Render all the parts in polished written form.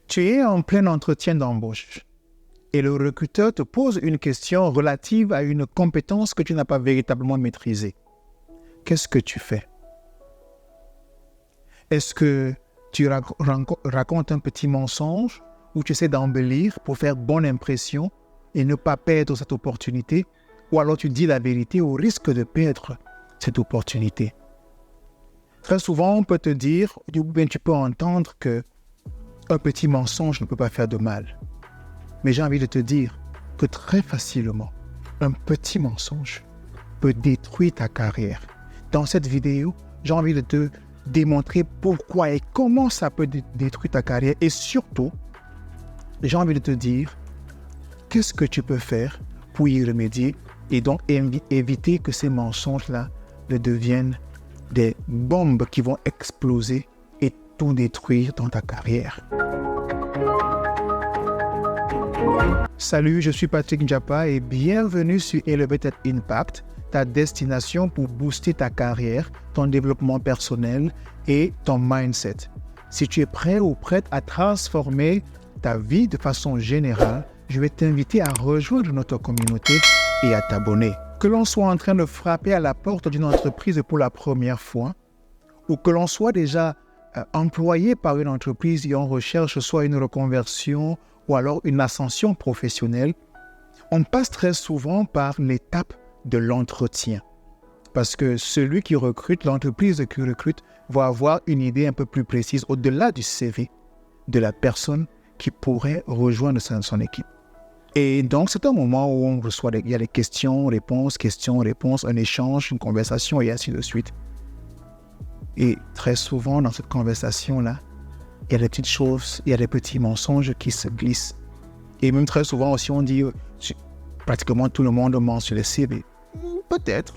Tu es en plein entretien d'embauche et le recruteur te pose une question relative à une compétence que tu n'as pas véritablement maîtrisée. Qu'est-ce que tu fais? Est-ce que tu racontes un petit mensonge ou tu essaies d'embellir pour faire bonne impression et ne pas perdre cette opportunité? Ou alors tu dis la vérité au risque de perdre cette opportunité? Très souvent, on peut te dire, ou bien tu peux entendre que un petit mensonge ne peut pas faire de mal. Mais j'ai envie de te dire que très facilement, un petit mensonge peut détruire ta carrière. Dans cette vidéo, j'ai envie de te démontrer pourquoi et comment ça peut détruire ta carrière. Et surtout, j'ai envie de te dire qu'est-ce que tu peux faire pour y remédier et donc éviter que ces mensonges-là ne deviennent des bombes qui vont exploser et tout détruire dans ta carrière. Salut, je suis Patrick Njapa et bienvenue sur Elevated Impact, ta destination pour booster ta carrière, ton développement personnel et ton mindset. Si tu es prêt ou prête à transformer ta vie de façon générale, je vais t'inviter à rejoindre notre communauté et à t'abonner. Que l'on soit en train de frapper à la porte d'une entreprise pour la première fois, ou que l'on soit déjà employé par une entreprise et on recherche soit une reconversion ou alors une ascension professionnelle, on passe très souvent par l'étape de l'entretien. Parce que celui qui recrute, l'entreprise qui recrute, va avoir une idée un peu plus précise au-delà du CV de la personne qui pourrait rejoindre son équipe. Et donc, c'est un moment où on reçoit il y a des questions-réponses, un échange, une conversation et ainsi de suite. Et très souvent, dans cette conversation-là, il y a des petites choses, il y a des petits mensonges qui se glissent. Et même très souvent aussi, on dit, pratiquement tout le monde mentionne le CV. Peut-être.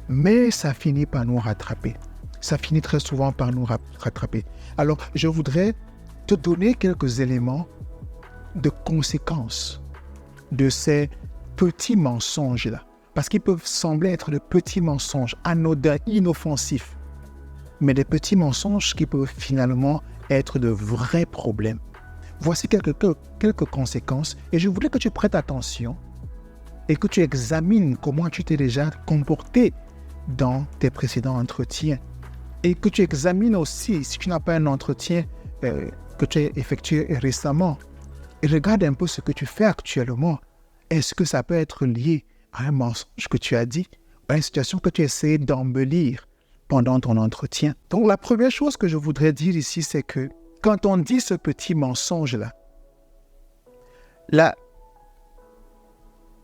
Mais ça finit par nous rattraper. Ça finit très souvent par nous rattraper. Alors, je voudrais te donner quelques éléments de conséquences de ces petits mensonges-là. Parce qu'ils peuvent sembler être de petits mensonges anodins, inoffensifs. Mais des petits mensonges qui peuvent finalement être de vrais problèmes. Voici quelques conséquences et je voudrais que tu prêtes attention et que tu examines comment tu t'es déjà comporté dans tes précédents entretiens et que tu examines aussi si tu n'as pas un entretien que tu as effectué récemment et regarde un peu ce que tu fais actuellement. Est-ce que ça peut être lié à un mensonge que tu as dit ou à une situation que tu essaies d'embellir pendant ton entretien? Donc, la première chose que je voudrais dire ici, c'est que quand on dit ce petit mensonge-là,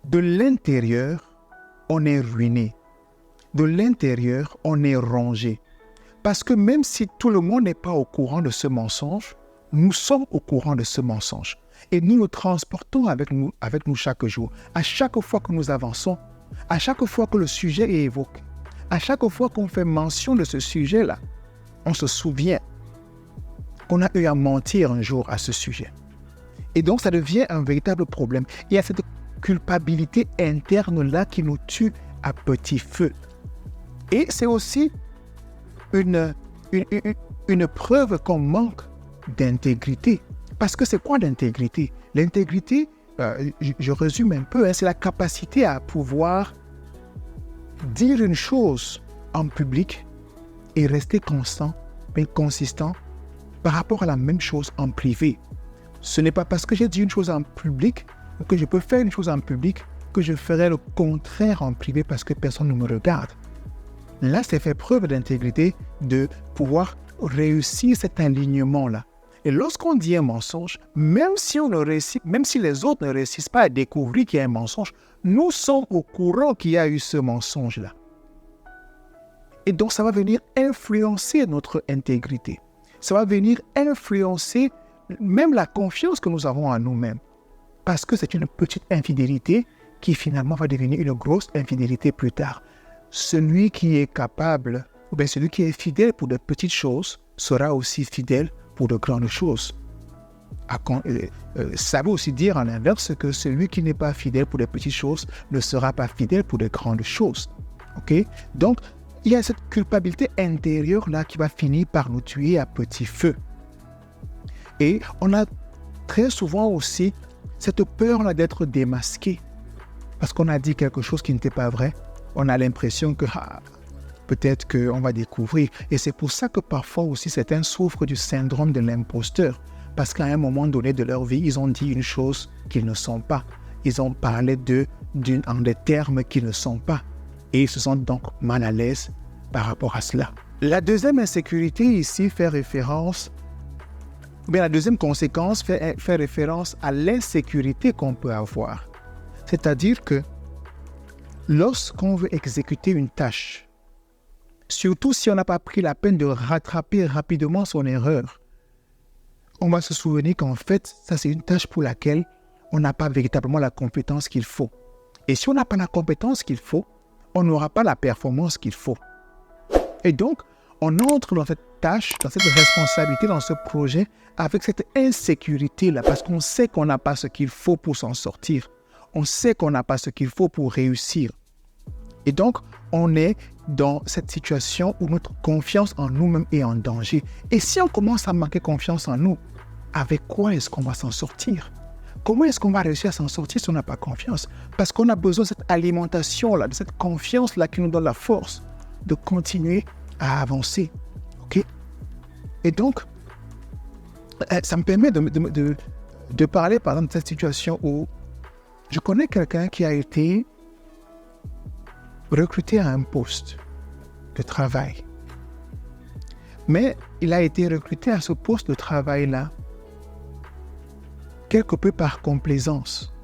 de l'intérieur, on est ruiné. De l'intérieur, on est rongé. Parce que même si tout le monde n'est pas au courant de ce mensonge, nous sommes au courant de ce mensonge. Et nous le transportons avec nous chaque jour. À chaque fois que nous avançons, à chaque fois que le sujet est évoqué, à chaque fois qu'on fait mention de ce sujet-là, on se souvient qu'on a eu à mentir un jour à ce sujet. Et donc, ça devient un véritable problème. Il y a cette culpabilité interne-là qui nous tue à petit feu. Et c'est aussi une preuve qu'on manque d'intégrité. Parce que c'est quoi l'intégrité? L'intégrité, je résume un peu, c'est la capacité à pouvoir dire une chose en public et rester consistant par rapport à la même chose en privé. Ce n'est pas parce que j'ai dit une chose en public ou que je peux faire une chose en public que je ferai le contraire en privé parce que personne ne me regarde. Là, c'est faire preuve d'intégrité de pouvoir réussir cet alignement-là. Et lorsqu'on dit un mensonge, même si les autres ne réussissent pas à découvrir qu'il y a un mensonge, nous sommes au courant qu'il y a eu ce mensonge-là. Et donc, ça va venir influencer notre intégrité. Ça va venir influencer même la confiance que nous avons en nous-mêmes. Parce que c'est une petite infidélité qui finalement va devenir une grosse infidélité plus tard. Celui qui est capable, ou bien celui qui est fidèle pour de petites choses, sera aussi fidèle pour de grandes choses. Ça veut aussi dire en l'inverse que celui qui n'est pas fidèle pour des petites choses ne sera pas fidèle pour de grandes choses. Okay? Donc, il y a cette culpabilité intérieure-là qui va finir par nous tuer à petit feu. Et on a très souvent aussi cette peur-là d'être démasqué. Parce qu'on a dit quelque chose qui n'était pas vrai. On a l'impression que peut-être qu'on va découvrir. Et c'est pour ça que parfois aussi certains souffrent du syndrome de l'imposteur. Parce qu'à un moment donné de leur vie, ils ont dit une chose qu'ils ne sont pas. Ils ont parlé en des termes qu'ils ne sont pas. Et ils se sentent donc mal à l'aise par rapport à cela. La deuxième insécurité ici fait référence, la deuxième conséquence fait référence à l'insécurité qu'on peut avoir. C'est-à-dire que lorsqu'on veut exécuter une tâche, surtout si on n'a pas pris la peine de rattraper rapidement son erreur, on va se souvenir qu'en fait, ça c'est une tâche pour laquelle on n'a pas véritablement la compétence qu'il faut. Et si on n'a pas la compétence qu'il faut, on n'aura pas la performance qu'il faut. Et donc, on entre dans cette tâche, dans cette responsabilité, dans ce projet, avec cette insécurité-là, parce qu'on sait qu'on n'a pas ce qu'il faut pour s'en sortir. On sait qu'on n'a pas ce qu'il faut pour réussir. Et donc, on est dans cette situation où notre confiance en nous-mêmes est en danger. Et si on commence à manquer confiance en nous, avec quoi est-ce qu'on va s'en sortir? Comment est-ce qu'on va réussir à s'en sortir si on n'a pas confiance? Parce qu'on a besoin de cette alimentation-là, de cette confiance-là qui nous donne la force de continuer à avancer. OK? Et donc, ça me permet de parler, par exemple, de cette situation où je connais quelqu'un qui a été recruté à un poste de travail. Mais il a été recruté à ce poste de travail-là quelque peu par complaisance.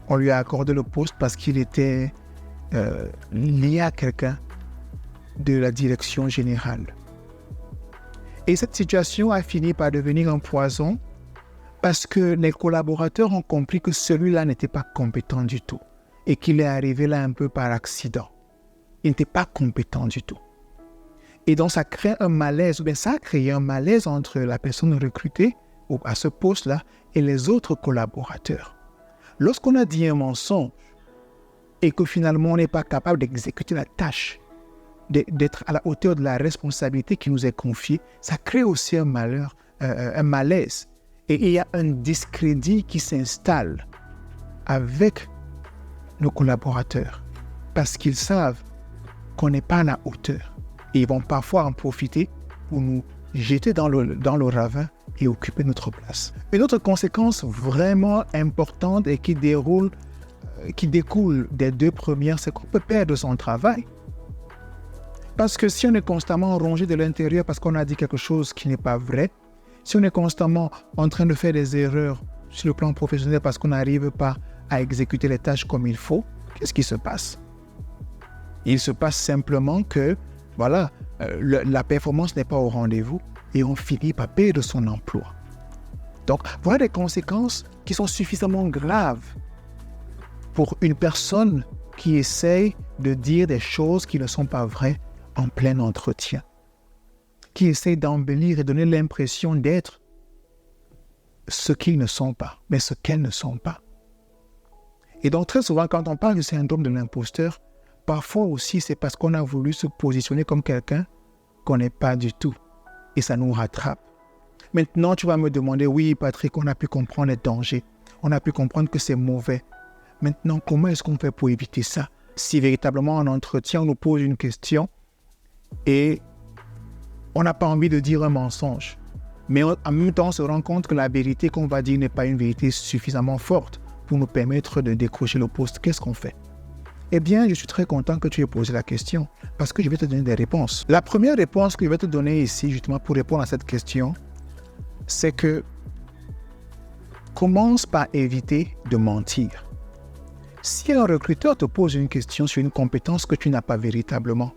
On lui a accordé le poste parce qu'il était lié à quelqu'un de la direction générale. Et cette situation a fini par devenir un poison parce que les collaborateurs ont compris que celui-là n'était pas compétent du tout et qu'il est arrivé là un peu par accident. Il n'était pas compétent du tout. Et donc ça crée un malaise, ou bien ça a créé un malaise entre la personne recrutée à ce poste-là et les autres collaborateurs. Lorsqu'on a dit un mensonge et que finalement on n'est pas capable d'exécuter la tâche, d'être à la hauteur de la responsabilité qui nous est confiée, ça crée aussi un malheur, un malaise. Et il y a un discrédit qui s'installe avec nos collaborateurs parce qu'ils savent qu'on n'est pas à la hauteur. Et ils vont parfois en profiter pour nous jeter dans le ravin et occuper notre place. Une autre conséquence vraiment importante et qui découle des deux premières, c'est qu'on peut perdre son travail. Parce que si on est constamment rongé de l'intérieur parce qu'on a dit quelque chose qui n'est pas vrai, si on est constamment en train de faire des erreurs sur le plan professionnel parce qu'on n'arrive pas à exécuter les tâches comme il faut, qu'est-ce qui se passe? Il se passe simplement que, la performance n'est pas au rendez-vous et on finit par perdre son emploi. Donc, voilà des conséquences qui sont suffisamment graves pour une personne qui essaye de dire des choses qui ne sont pas vraies en plein entretien, qui essaye d'embellir et donner l'impression d'être ce qu'ils ne sont pas, mais ce qu'elles ne sont pas. Et donc, très souvent, quand on parle du syndrome de l'imposteur, parfois aussi, c'est parce qu'on a voulu se positionner comme quelqu'un qu'on n'est pas du tout. Et ça nous rattrape. Maintenant, tu vas me demander, oui, Patrick, on a pu comprendre les dangers. On a pu comprendre que c'est mauvais. Maintenant, comment est-ce qu'on fait pour éviter ça? Si véritablement en entretien, on nous pose une question et on n'a pas envie de dire un mensonge. Mais en même temps, on se rend compte que la vérité qu'on va dire n'est pas une vérité suffisamment forte pour nous permettre de décrocher le poste. Qu'est-ce qu'on fait? Eh bien, je suis très content que tu aies posé la question parce que je vais te donner des réponses. La première réponse que je vais te donner ici, justement, pour répondre à cette question, c'est que commence par éviter de mentir. Si un recruteur te pose une question sur une compétence que tu n'as pas véritablement,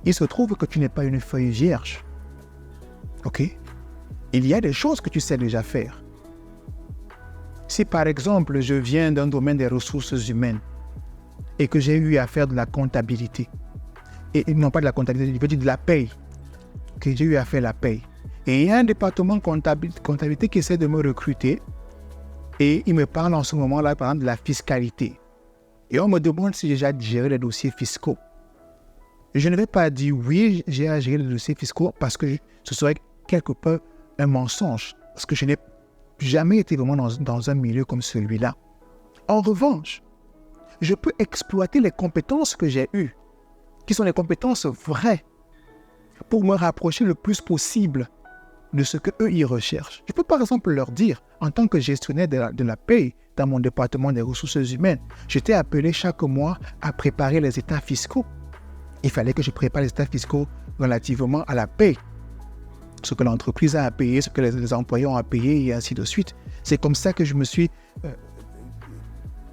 il se trouve que tu n'es pas une feuille vierge. OK? Il y a des choses que tu sais déjà faire. Si par exemple, je viens d'un domaine des ressources humaines et que j'ai eu à faire de la comptabilité, et non pas de la comptabilité, je veux dire de la paye, que j'ai eu à faire la paye, et il y a un département comptabilité qui essaie de me recruter et il me parle en ce moment-là, par exemple, de la fiscalité. Et on me demande si j'ai déjà géré les dossiers fiscaux. Je ne vais pas dire oui, j'ai à gérer les dossiers fiscaux parce que ce serait quelque peu un mensonge parce que je n'ai jamais été vraiment dans un milieu comme celui-là. En revanche, je peux exploiter les compétences que j'ai eues, qui sont les compétences vraies, pour me rapprocher le plus possible de ce qu'eux y recherchent. Je peux par exemple leur dire, en tant que gestionnaire de la paie dans mon département des ressources humaines, j'étais appelé chaque mois à préparer les états fiscaux. Il fallait que je prépare les états fiscaux relativement à la paie, ce que l'entreprise a à payer, ce que les employés ont à payer et ainsi de suite. C'est comme ça que je me suis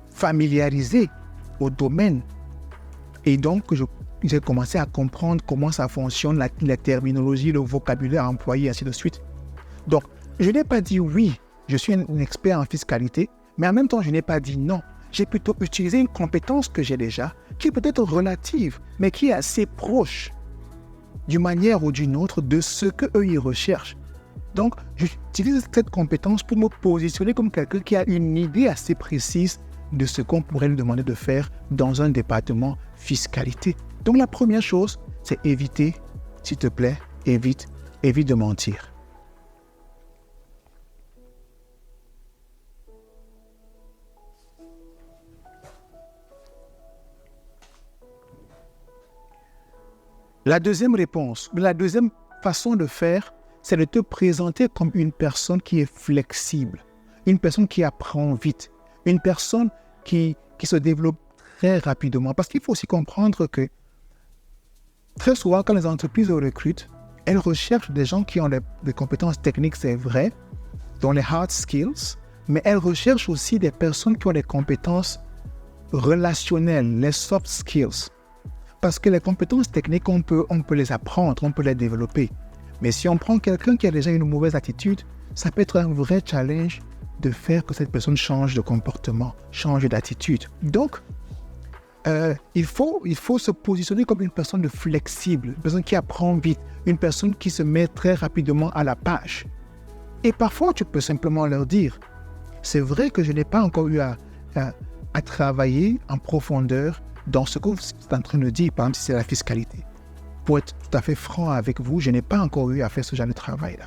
familiarisé au domaine et donc j'ai commencé à comprendre comment ça fonctionne, la terminologie, le vocabulaire employé, ainsi de suite. Donc, je n'ai pas dit oui, je suis un expert en fiscalité, mais en même temps, je n'ai pas dit non. J'ai plutôt utilisé une compétence que j'ai déjà, qui est peut-être relative, mais qui est assez proche, d'une manière ou d'une autre, de ce qu'eux y recherchent. Donc, j'utilise cette compétence pour me positionner comme quelqu'un qui a une idée assez précise de ce qu'on pourrait lui demander de faire dans un département fiscalité. Donc, la première chose, c'est éviter, s'il te plaît, évite de mentir. La deuxième façon de faire, c'est de te présenter comme une personne qui est flexible, une personne qui apprend vite, une personne qui se développe très rapidement. Parce qu'il faut aussi comprendre que très souvent, quand les entreprises recrutent, elles recherchent des gens qui ont des compétences techniques, c'est vrai, dont les hard skills, mais elles recherchent aussi des personnes qui ont des compétences relationnelles, les soft skills. Parce que les compétences techniques, on peut les apprendre, on peut les développer. Mais si on prend quelqu'un qui a déjà une mauvaise attitude, ça peut être un vrai challenge de faire que cette personne change de comportement, change d'attitude. Donc, il faut se positionner comme une personne de flexible, une personne qui apprend vite, une personne qui se met très rapidement à la page. Et parfois, tu peux simplement leur dire, c'est vrai que je n'ai pas encore eu à travailler en profondeur dans ce que vous êtes en train de dire, par exemple si c'est la fiscalité. Pour être tout à fait franc avec vous, je n'ai pas encore eu à faire ce genre de travail-là.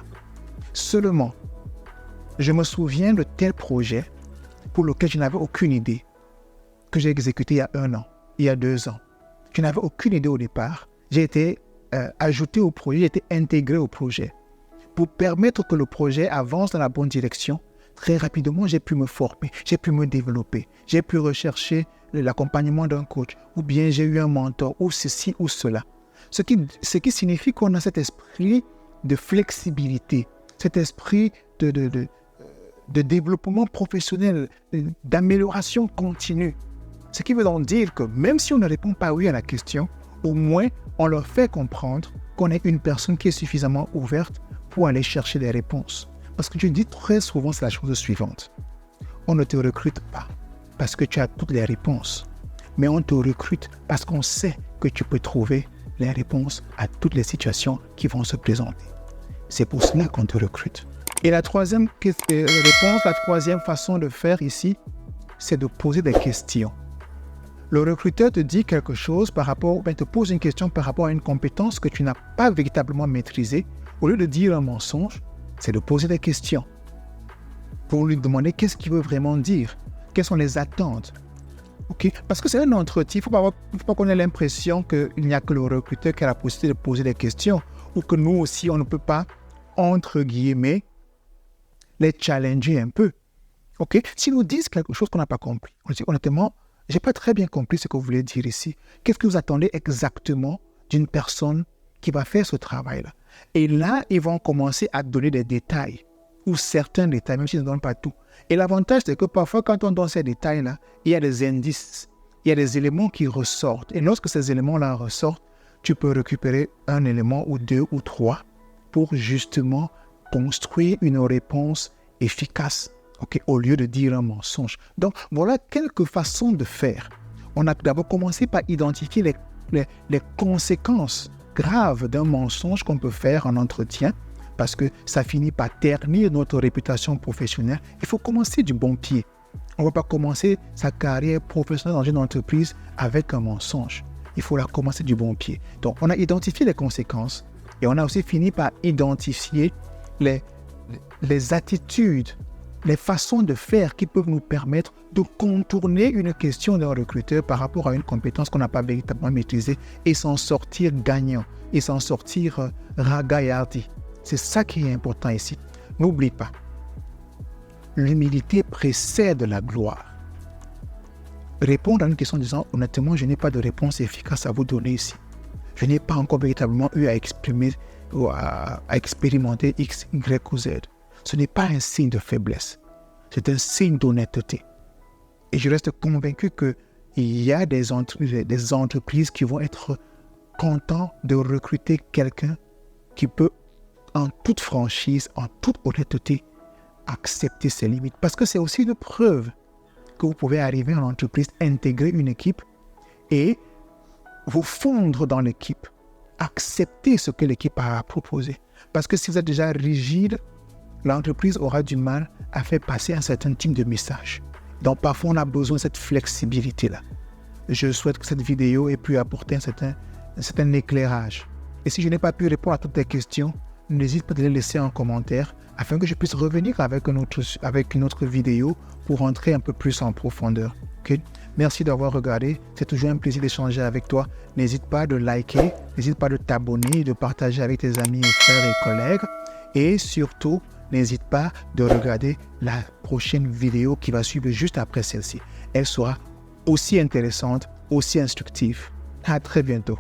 Seulement, je me souviens de tel projet pour lequel je n'avais aucune idée, que j'ai exécuté il y a 1 an, il y a 2 ans. Je n'avais aucune idée au départ. J'ai été ajouté au projet, j'ai été intégré au projet. Pour permettre que le projet avance dans la bonne direction, très rapidement, j'ai pu me former, j'ai pu me développer, j'ai pu rechercher l'accompagnement d'un coach, ou bien j'ai eu un mentor, ou ceci ou cela. Ce qui signifie qu'on a cet esprit de flexibilité, cet esprit de développement professionnel, d'amélioration continue. Ce qui veut donc dire que même si on ne répond pas oui à la question, au moins on leur fait comprendre qu'on est une personne qui est suffisamment ouverte pour aller chercher des réponses. Parce que je dis très souvent, c'est la chose suivante. On ne te recrute pas parce que tu as toutes les réponses, mais on te recrute parce qu'on sait que tu peux trouver les réponses à toutes les situations qui vont se présenter. C'est pour cela qu'on te recrute. Et la troisième réponse, la troisième façon de faire ici, c'est de poser des questions. Le recruteur te dit quelque chose te pose une question par rapport à une compétence que tu n'as pas véritablement maîtrisée. Au lieu de dire un mensonge, c'est de poser des questions pour lui demander qu'est-ce qu'il veut vraiment dire, quelles sont les attentes. Okay? Parce que c'est un entretien, il ne faut pas qu'on ait l'impression qu'il n'y a que le recruteur qui a la possibilité de poser des questions ou que nous aussi, on ne peut pas, entre guillemets, les challenger un peu. Okay? S'ils nous disent quelque chose qu'on n'a pas compris, on dit honnêtement, je n'ai pas très bien compris ce que vous voulez dire ici. Qu'est-ce que vous attendez exactement d'une personne qui va faire ce travail-là? Et là, ils vont commencer à donner des détails, ou certains détails, même s'ils ne donnent pas tout. Et l'avantage, c'est que parfois, quand on donne ces détails-là, il y a des indices, il y a des éléments qui ressortent. Et lorsque ces éléments-là ressortent, tu peux récupérer un élément ou 2 ou 3 pour justement construire une réponse efficace, okay, au lieu de dire un mensonge. Donc, voilà quelques façons de faire. On a d'abord commencé par identifier les conséquences graves d'un mensonge qu'on peut faire en entretien, parce que ça finit par ternir notre réputation professionnelle. Il faut commencer du bon pied. On ne va pas commencer sa carrière professionnelle dans une entreprise avec un mensonge. Il faut la commencer du bon pied. Donc, on a identifié les conséquences et on a aussi fini par identifier les attitudes, les façons de faire qui peuvent nous permettre de contourner une question d'un recruteur par rapport à une compétence qu'on n'a pas véritablement maîtrisée et s'en sortir gagnant et s'en sortir ragaillardi. C'est ça qui est important ici. N'oublie pas, l'humilité précède la gloire. Répondre à une question en disant honnêtement, je n'ai pas de réponse efficace à vous donner ici. Je n'ai pas encore véritablement eu à exprimer ou à expérimenter X, Y ou Z. Ce n'est pas un signe de faiblesse, c'est un signe d'honnêteté. Et je reste convaincu qu'il y a des entreprises qui vont être contentes de recruter quelqu'un qui peut, en toute franchise, en toute honnêteté, accepter ses limites. Parce que c'est aussi une preuve que vous pouvez arriver en entreprise, intégrer une équipe et vous fondre dans l'équipe, accepter ce que l'équipe a à proposer. Parce que si vous êtes déjà rigide, l'entreprise aura du mal à faire passer un certain type de message. Donc parfois, on a besoin de cette flexibilité-là. Je souhaite que cette vidéo ait pu apporter un certain éclairage. Et si je n'ai pas pu répondre à toutes tes questions, n'hésite pas à les laisser en commentaire afin que je puisse revenir avec une autre vidéo pour entrer un peu plus en profondeur. Okay? Merci d'avoir regardé. C'est toujours un plaisir d'échanger avec toi. N'hésite pas de liker, n'hésite pas de t'abonner, de partager avec tes amis, frères et collègues. Et surtout, n'hésite pas de regarder la prochaine vidéo qui va suivre juste après celle-ci. Elle sera aussi intéressante, aussi instructive. À très bientôt.